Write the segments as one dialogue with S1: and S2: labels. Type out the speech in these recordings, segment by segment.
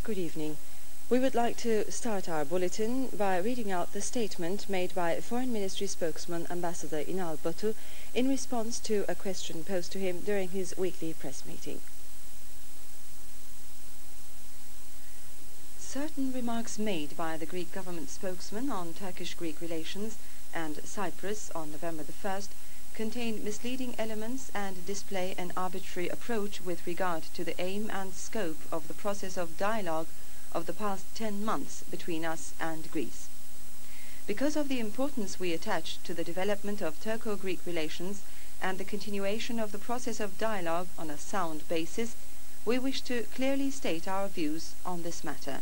S1: Good evening. We would like to start our bulletin by reading out the statement made by Foreign Ministry spokesman Ambassador Inal Batu in response to a question posed to him during his weekly press meeting. Certain remarks made by the Greek government spokesman on Turkish-Greek relations and Cyprus on November the 1st contain misleading elements and display an arbitrary approach with regard to the aim and scope of the process of dialogue of the past 10 months between us and Greece. Because of the importance we attach to the development of Turco-Greek relations and the continuation of the process of dialogue on a sound basis, we wish to clearly state our views on this matter.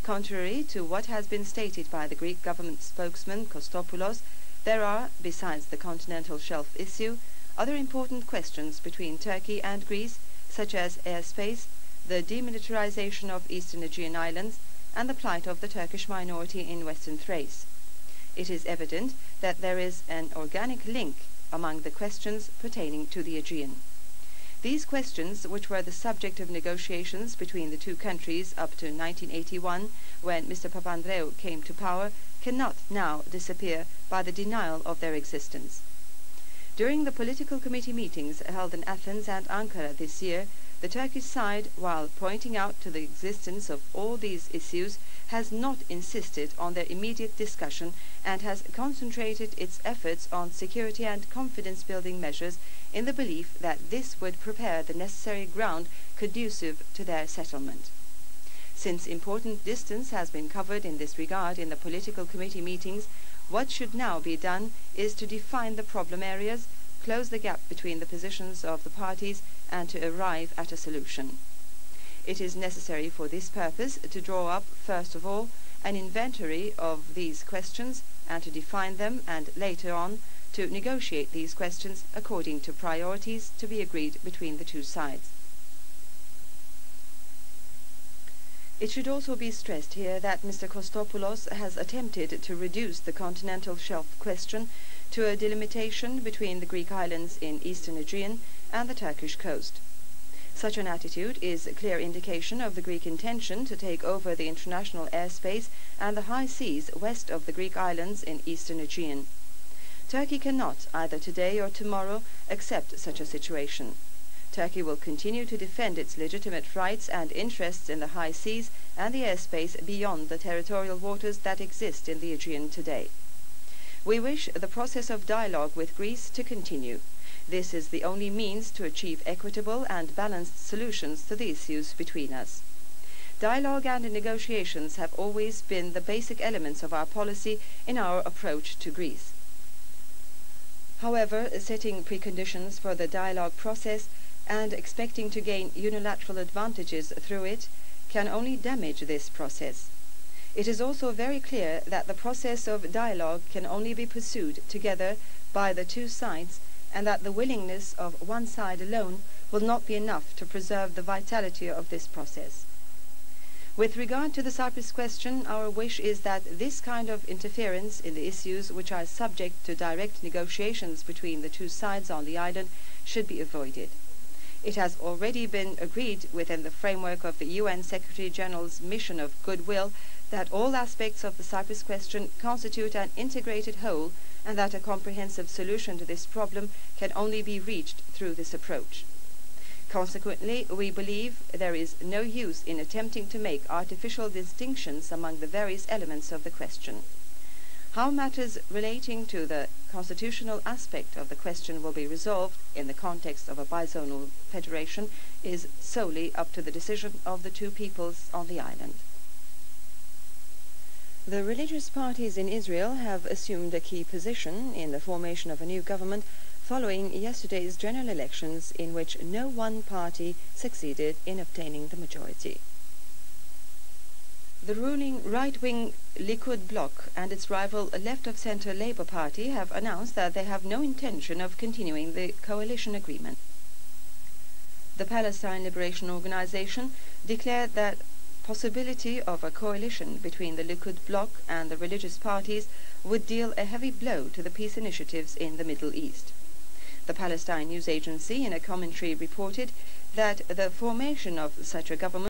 S1: Contrary to what has been stated by the Greek government spokesman Kostopoulos, there are, besides the continental shelf issue, other important questions between Turkey and Greece, such as airspace, the demilitarization of Eastern Aegean Islands, and the plight of the Turkish minority in Western Thrace. It is evident that there is an organic link among the questions pertaining to the Aegean. These questions, which were the subject of negotiations between the two countries up to 1981, when Mr. Papandreou came to power, cannot now disappear by the denial of their existence. During the political committee meetings held in Athens and Ankara this year, the Turkish side, while pointing out to the existence of all these issues, has not insisted on their immediate discussion and has concentrated its efforts on security and confidence-building measures in the belief that this would prepare the necessary ground conducive to their settlement. Since important distance has been covered in this regard in the political committee meetings, what should now be done is to define the problem areas, close the gap between the positions of the parties, and to arrive at a solution. It is necessary for this purpose to draw up, first of all, an inventory of these questions and to define them, and later on to negotiate these questions according to priorities to be agreed between the two sides. It should also be stressed here that Mr. Kostopoulos has attempted to reduce the continental shelf question to a delimitation between the Greek islands in Eastern Aegean and the Turkish coast. Such an attitude is a clear indication of the Greek intention to take over the international airspace and the high seas west of the Greek islands in Eastern Aegean. Turkey cannot, either today or tomorrow, accept such a situation. Turkey will continue to defend its legitimate rights and interests in the high seas and the airspace beyond the territorial waters that exist in the Aegean today. We wish the process of dialogue with Greece to continue. This is the only means to achieve equitable and balanced solutions to the issues between us. Dialogue and negotiations have always been the basic elements of our policy in our approach to Greece. However, setting preconditions for the dialogue process and expecting to gain unilateral advantages through it can only damage this process. It is also very clear that the process of dialogue can only be pursued together by the two sides, and that the willingness of one side alone will not be enough to preserve the vitality of this process. With regard to the Cyprus question, our wish is that this kind of interference in the issues which are subject to direct negotiations between the two sides on the island should be avoided. It has already been agreed within the framework of the UN Secretary-General's mission of goodwill that all aspects of the Cyprus question constitute an integrated whole, and that a comprehensive solution to this problem can only be reached through this approach. Consequently, we believe there is no use in attempting to make artificial distinctions among the various elements of the question. How matters relating to the constitutional aspect of the question will be resolved in the context of a bizonal federation is solely up to the decision of the two peoples on the island. The religious parties in Israel have assumed a key position in the formation of a new government following yesterday's general elections, in which no one party succeeded in obtaining the majority. The ruling right-wing Likud bloc and its rival left-of-centre Labour Party have announced that they have no intention of continuing the coalition agreement. The Palestine Liberation Organization declared that possibility of a coalition between the Likud bloc and the religious parties would deal a heavy blow to the peace initiatives in the Middle East. The Palestine news agency in a commentary reported that the formation of such a government